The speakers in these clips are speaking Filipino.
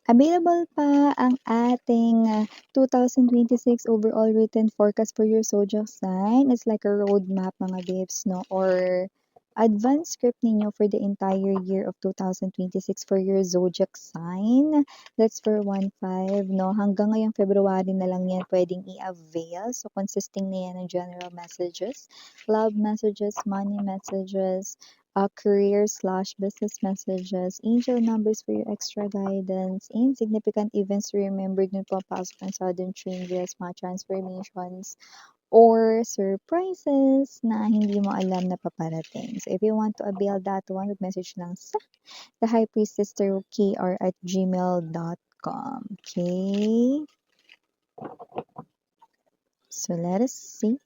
Available pa ang ating 2026 overall written forecast for your zodiac sign. It's like a roadmap mga babes, no? Or advanced script ninyo for the entire year of 2026 for your zodiac sign. That's for 1-5, no? Hanggang ngayong February na lang yan pwedeng i-avail. So, consisting na yan ng general messages, love messages, money messages, career/business messages, angel numbers for your extra guidance, and significant events to remember dun papasok ng sudden changes, mga transformations, or surprises na hindi mo alam na paparating. So if you want to avail that one, message lang sa the high priestess kr@gmail.com. Okay? So let us see.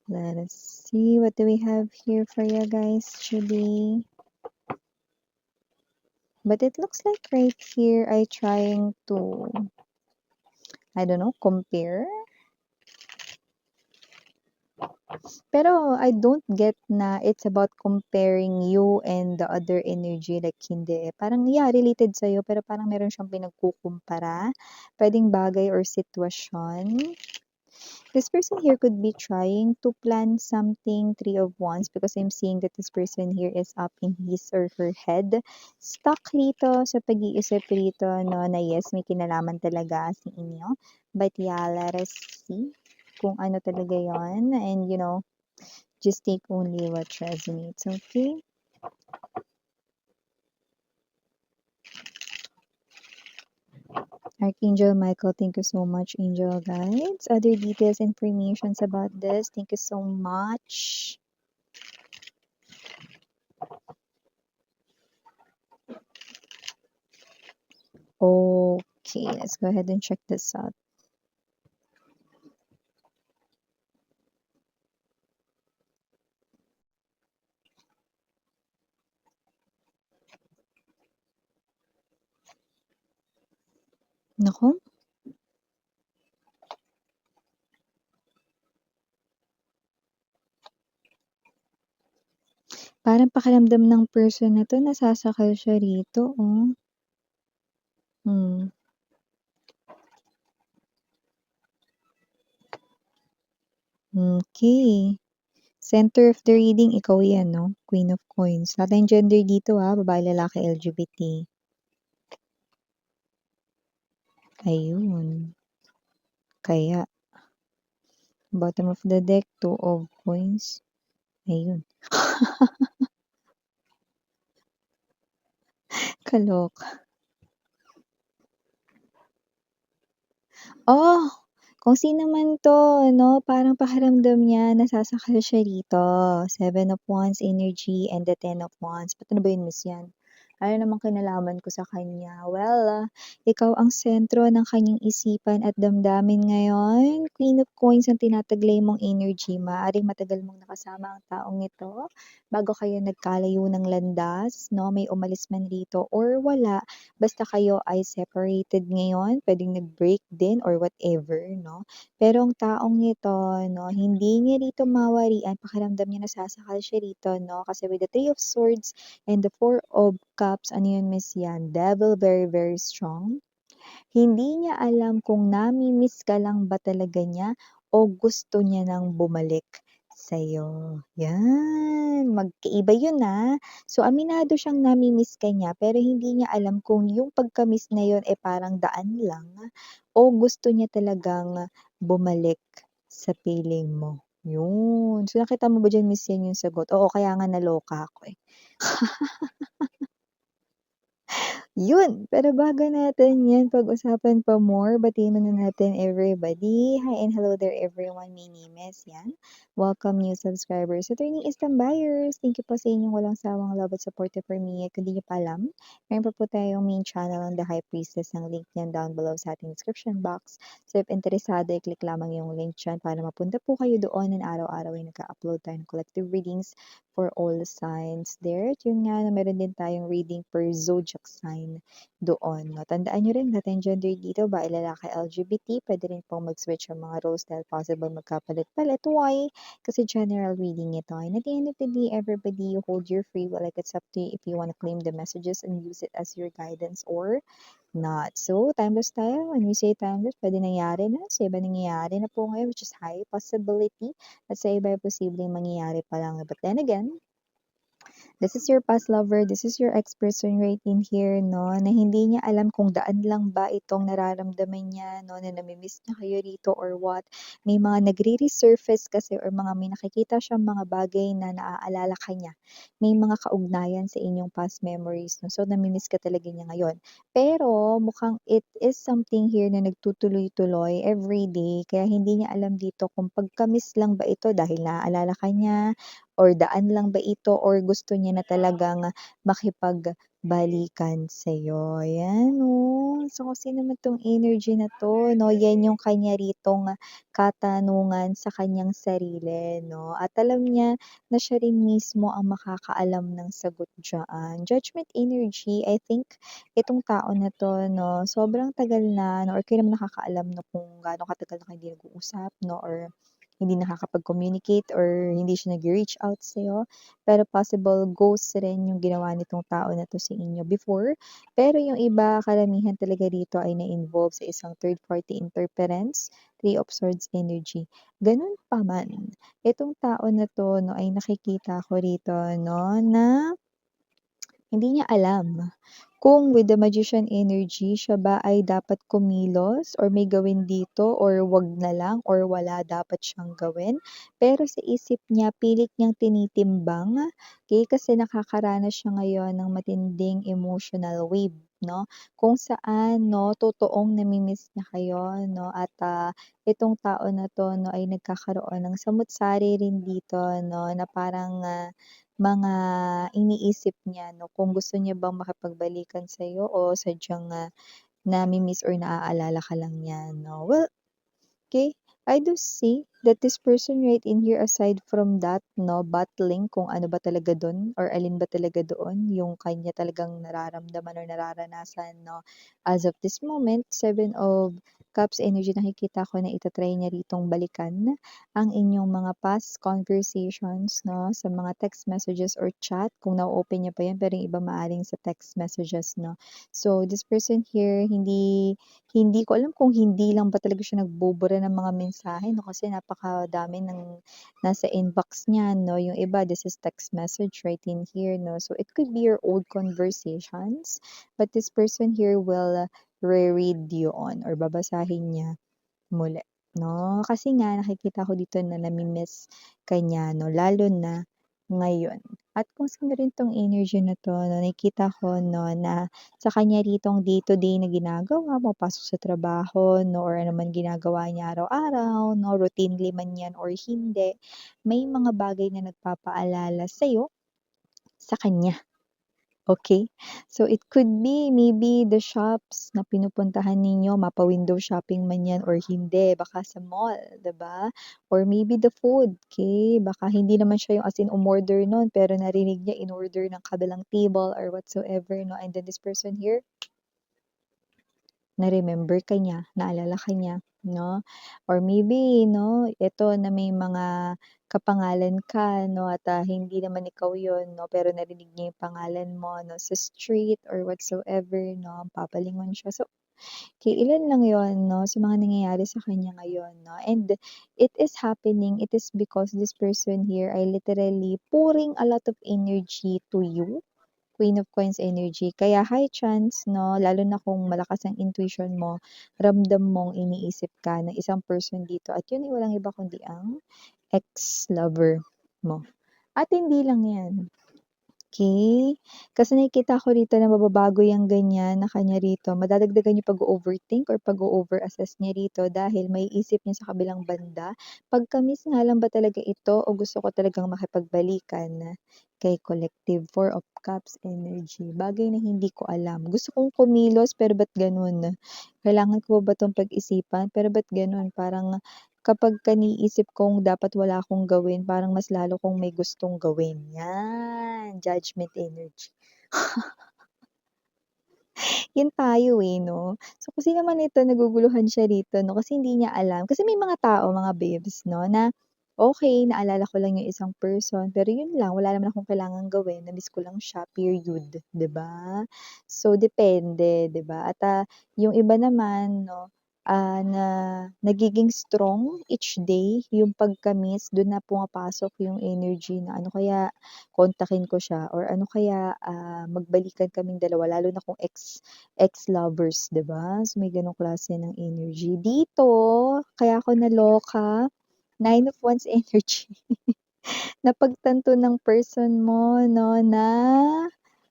Let us see. What do we have here for you guys today? But it looks like right here I trying to, I don't know, compare. Pero I don't get na it's about comparing you and the other energy. Like, hindi. Parang, yeah, related sa'yo, pero parang meron siyang pinagkukumpara. Pwedeng bagay or sitwasyon. This person here could be trying to plan something, Three of Wands, because I'm seeing that this person here is up in his or her head. Stuck rito sa pag-iisip rito, no, na yes, may kinalaman talaga sa inyo. But yeah, let us see kung ano talaga yon. And, just take only what resonates, okay? Archangel Michael, thank you so much, Angel Guides. Other details, informations about this, thank you so much. Okay, let's go ahead and check this out. Naku. Parang pakiramdam ng person na 'to nasasakal siya rito, oh. Hmm. Okay. Center of the reading, ikaw 'yan 'no, Queen of Coins. Lahat tayong gender dito, babae, lalaki, LGBT. Ayun. Kaya bottom of the deck, Two of Coins. Ayun. Kaloka. Oh, kung sino man 'to 'no, parang pakiramdam niya nasasakal siya rito. Seven of Wands energy and the Ten of Wands. Ba't ano ba yun, Miss, 'yan? Ano namang kinalaman ko sa kanya? Well, ikaw ang sentro ng kanyang isipan at damdamin ngayon. Queen of Coins ang tinataglay mong energy. Maaaring matagal mong nakasama ang taong ito bago kayo nagkalayo ng landas, 'no, may umalis man rito or wala. Basta kayo ay separated ngayon, puwedeng nag-break din or whatever, 'no. Pero ang taong ito, 'no, hindi niya rito mawarian, pakiramdam niya nasasakal siya rito, 'no, kasi with the Three of Swords and the Four of Cups, ano yun, Miss, 'yan, devil, very, very strong. Hindi niya alam kung nami-miss ka lang ba talaga niya o gusto niya ng bumalik sa'yo. 'Yan, magkaiba yun, So, aminado siyang nami-miss ka niya pero hindi niya alam kung yung pagka-miss na yun, parang daan lang o gusto niya talagang bumalik sa piling mo, yun. So, nakita mo ba diyan, Miss, yan yung sagot? Oo, kaya nga naloka ako, eh. Yun, pero bago natin yan pag-usapan pa more, batiin muna natin everybody. Hi and hello there everyone, my name is Yan. Welcome new subscribers, returning Eastern buyers. Thank you po sa inyong walang sawang love at support for me. Kung di nyo pa alam, meron pa po tayong main channel on The High Priestess. Ang link niyan down below sa ating description box. So if interesado, i-click lamang yung link dyan para mapunta po kayo doon and araw-araw ay nag-upload tayo ng collective readings for all signs there. At yun nga, na meron din tayong reading per zodiac sign sign doon 'no. Tandaan niyo rin lahat ng gender dito, babae, lalaki, LGBT, puwede rin pong mag-switch ang mga roles dahil possible magkapalit-palit. Why? Kasi general reading ito, and at the end of the day, everybody, you hold your free will, like it's up to you if you wanna claim the messages and use it as your guidance or not. So, timeless tayo. When we say timeless, pwede nangyari na, sa iba nangyayari na po ngayon, which is high possibility, at sa iba ay posibleng mangyayari pa lang. But then again, this is your past lover, this is your ex-person right in here, no, na hindi niya alam kung daan lang ba itong nararamdaman niya, no, na nami-miss niya kayo rito or what. May mga nagre-resurface kasi or may nakikita siyang mga bagay na naaalala ka niya. May mga kaugnayan sa inyong past memories, no, so nami-miss ka talaga niya ngayon. Pero mukhang it is something here na nagtutuloy-tuloy everyday, kaya hindi niya alam dito kung pagka-miss lang ba ito dahil naaalala ka niya, or daan lang ba ito or gusto niya na talagang makipagbalikan sa'yo. Ayan, oh. So, kasi naman 'tong energy na 'to, 'no, yan yung kanya ritong katanungan sa kanyang sarili, 'no, at alam niya na siya rin mismo ang makakaalam ng sagot diyaan. Judgment energy, I think itong tao na 'to, 'no, sobrang tagal na, 'no, or kayo naman nakakaalam na kung gaano katagal na kayo hindi nag-uusap, 'no, or hindi nakakapag-communicate or hindi siya nag-reach out sa'yo. Pero possible ghost rin yung ginawa nitong tao na 'to sa inyo before. Pero yung iba, karamihan talaga dito ay na-involve sa isang third party interference, Three of Swords energy. Ganun pa man, itong tao na 'to 'no, ay nakikita ko rito 'no, na hindi niya alam kung with the Magician energy siya ba ay dapat kumilos or may gawin dito or wag na lang or wala dapat siyang gawin. Pero sa isip niya pilit niyang tinitimbang, okey, kasi nakakaranas siya ngayon ng matinding emotional wave 'no, kung saan 'no, totoong nami-miss niya kayo 'no, at itong tao na 'to 'no, ay nagkakaroon ng samut-sari rin dito 'no, na parang mga iniisip niya 'no, kung gusto niya bang makipagbalikan sa'yo o sadyang nami-miss or naaalala ka lang niya 'no. Well, okay, I do see that this person right in here, aside from that 'no, battling kung ano ba talaga dun or alin ba talaga doon yung kanya talagang nararamdaman or nararanasan 'no. As of this moment, Seven of Cups energy, nakikita ko na ita-try niya ritong balikan ang inyong mga past conversations 'no, sa mga text messages or chat kung na-o-open niya pa 'yan, pero yung iba maaaring sa text messages 'no. So, this person here, hindi ko alam kung hindi lang ba talaga siya nagbubura ng mga mensahe 'no, kasi napakadami ng nasa inbox niya 'no. Yung iba, this is text message right in here 'no. So, it could be your old conversations, but this person here will reread you on or babasahin niya muli 'no. Kasi nga nakikita ko dito na nami-miss ka niya 'no, lalo na ngayon. At kung sino rin 'tong energy na 'to 'no, nakikita ko 'no, na sa kanya ritong day to day na ginagawa, pumapasok sa trabaho 'no, or ano man ginagawa niya araw-araw 'no, routinely man 'yan or hindi, may mga bagay na nagpapaalala sa'yo sa kanya. Okay, so it could be maybe the shops na pinupuntahan ninyo, mapa-window shopping man 'yan or hindi, baka sa mall, 'di ba? Or maybe the food, okay, baka hindi naman siya yung as in umorder nun, pero narinig niya in-order ng kabilang table or whatsoever 'no, and then this person here, na-remember ka niya, naalala ka niya 'no, or maybe 'no, eto na may mga kapangalan ka 'no, at hindi naman ikaw yun 'no, pero narinig niya yung pangalan mo 'no, sa street or whatsoever 'no, papalingon siya. So, ilan lang yon 'no, sa mga nangyayari sa kanya ngayon 'no, and it is happening, it is because this person here ay literally pouring a lot of energy to you. Queen of Coins energy. Kaya high chance 'no, lalo na kung malakas ang intuition mo, ramdam mong iniisip ka ng isang person dito at yun ay walang iba kundi ang ex-lover mo. At hindi lang 'yan. Okay, kasi nakikita ko rito na mababago yang ganyan na kanya rito, madadagdagan yung pag-o-overthink or pag-o-overassess niya rito dahil maiisip niya sa kabilang banda, pagka-miss nga lang ba talaga ito o gusto ko talagang makipagbalikan kay Collective Four of Cups energy. Bagay na hindi ko alam. Gusto kong kumilos pero ba't gano'n? Kailangan ko ba 'tong pag-isipan pero ba't gano'n? Parang kapagka iniisip kong dapat wala akong gawin, parang mas lalo kong may gustong gawin, 'yan, judgment energy. Yun tayo, eh, 'no? So, kasi naman ito naguguluhan siya rito 'no, kasi hindi niya alam kasi may mga tao, mga babes 'no, na okey, naalala ko lang yung isang person, pero yun lang, wala naman akong kailangang gawin, na-miss ko lang siya, period, 'di ba? So, depende, 'di ba? At, yung iba naman 'no, na nagiging strong each day, yung pagka-miss, dun na pumapasok yung energy na ano kaya kontakin ko siya or ano kaya, magbalikan kaming dalawa lalo na kung ex-lovers, 'di ba? So, may gano'ng klase ng energy. Dito, kaya ako naloka, Nine of Wands energy. Napagtanto ng person mo 'no, na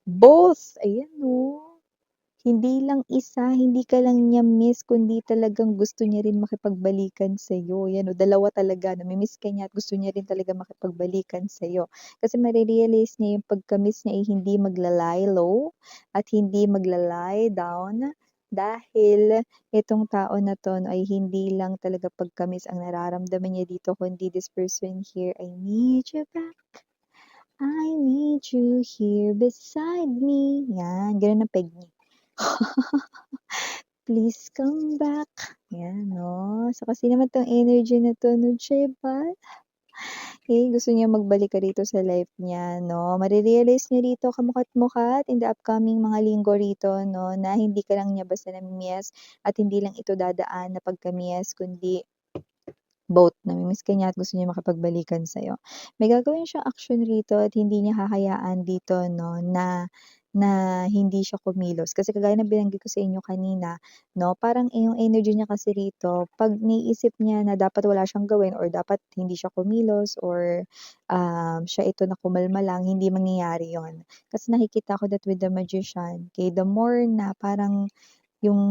both, ayan oh. Hindi lang isa, hindi ka lang niya miss kundi talagang gusto niya rin makipagbalikan sa'yo, 'yan oh, dalawa talaga, nami-miss ka niya at gusto niya rin talaga makipagbalikan sa'yo. Kasi mare-realize niya yung pagka-miss niya ay hindi magla-lie low at hindi magla-lie down dahil itong tao na 'to 'no, ay hindi lang talaga pagka-miss ang nararamdaman niya dito kundi this person here, "I need you back, I need you here beside me." 'Yan, gano'n ang peg niya. Please come back. Yan 'no. So, kasi naman 'tong energy na 'to 'no, Jebal, eh, gusto niya magbalik ka rito sa life niya 'no. Mare-realize niya rito kamuka't-mukat in the upcoming mga linggo rito 'no, na hindi ka lang niya basta nami-miss at hindi lang ito dadaan na pagka-miss kundi both, nami-miss ka niya at gusto niya makipagbalikan sa'yo. May gagawin siyang action rito at hindi niya hahayaan dito 'no, na na hindi siya kumilos. Kasi kagaya ng binanggit ko sa inyo kanina 'no, parang yung energy niya kasi rito 'pag naiisip niya na dapat wala siyang gawin or dapat hindi siya kumilos or, siya ito na kumalma lang, hindi mangyayari yon. Kasi nakikita ko that with the Magician, okay, the more na parang yung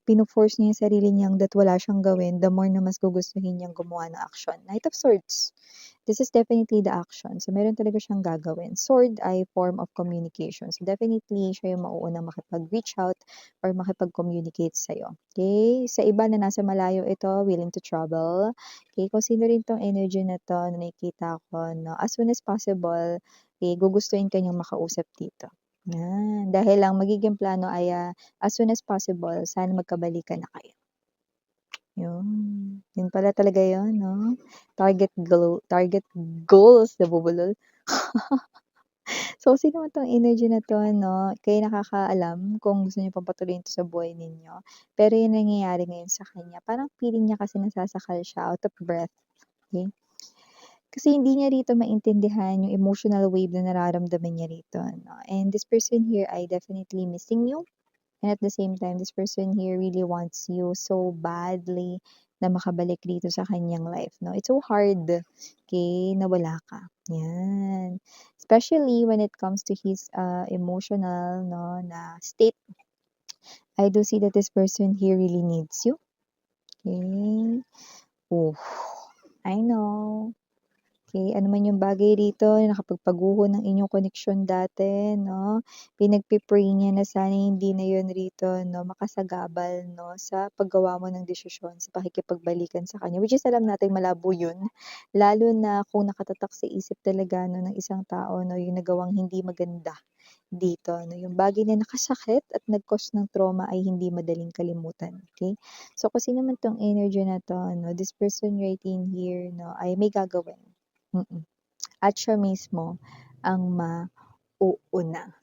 pino-force niya yung sarili niyang that wala siyang gawin, the more na mas gugustuhin niyang gumawa ng action. Knight of Swords, this is definitely the action. So, meron talaga siyang gagawin. Sword ay form of communication. So, definitely siya yung mauunang makipag-reach out or makipag-communicate sa'yo. Okay? Sa iba na nasa malayo ito, willing to travel. Okay? Kung sino rin tong energy na to na nakikita ko, no, as soon as possible, okay, gugustuhin ka niyang makausap dito. Yan. Dahil lang magiging plano ay as soon as possible, sana magkabalikan na kayo. Yun. Yun pala talaga yun, 'no? Target goals, nabubulol. So, sino man 'tong energy na 'to, 'no, kayo nakakaalam kung gusto niyo pang patuloyin 'to sa buhay ninyo. Pero yung nangyayari ngayon sa kanya, parang feeling niya kasi nasasakal siya, out of breath, okey? Kasi hindi niya rito maintindihan yung emotional wave na nararamdaman niya rito, 'no, and this person here ay definitely missing you. And at the same time, this person here really wants you so badly na makabalik dito sa kanyang life, no? It's so hard, okay, na wala ka. Yan. Especially when it comes to his emotional, no, na state. I do see that this person here really needs you. Okay. Oh, I know. Okay, ano man yung bagay rito na nakapagpaguho ng inyong koneksyon dati 'no, pinagpe-pray niya na sana hindi na yun rito 'no, makasagabal 'no, sa paggawa mo ng desisyon sa pakikipagbalikan sa kanya. Which is alam nating malabo yun, lalo na kung nakatatak sa isip talaga 'no, ng isang tao 'no, yung nagawang hindi maganda dito 'no. Yung bagay na nakasakit at nag-cause ng trauma ay hindi madaling kalimutan, okay. So, kasi naman 'tong energy na 'to 'no, this person right in here 'no, ay may gagawin. Mm. At siya mismo ang mauuna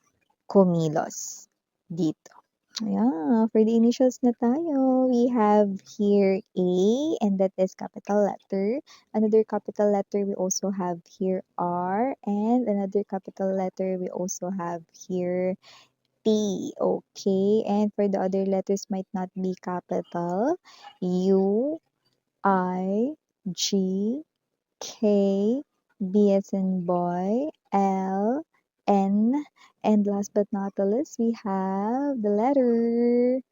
kumilos dito. Ayan, for the initials na tayo, we have here A, and that is capital letter. Another capital letter, we also have here R, and another capital letter, we also have here T. Okay, and for the other letters might not be capital, U, I, G, K, B as in boy, L, N, and last but not the least, we have the letter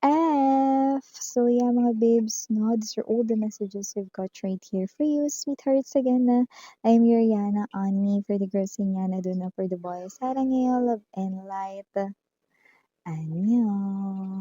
F. So yeah, mga babes, no, these are all the messages we've got right here for you, sweethearts. Again, I'm your Yana on me for the girls in Yana, Duna for the boys. Sarang love and light. Annyeong.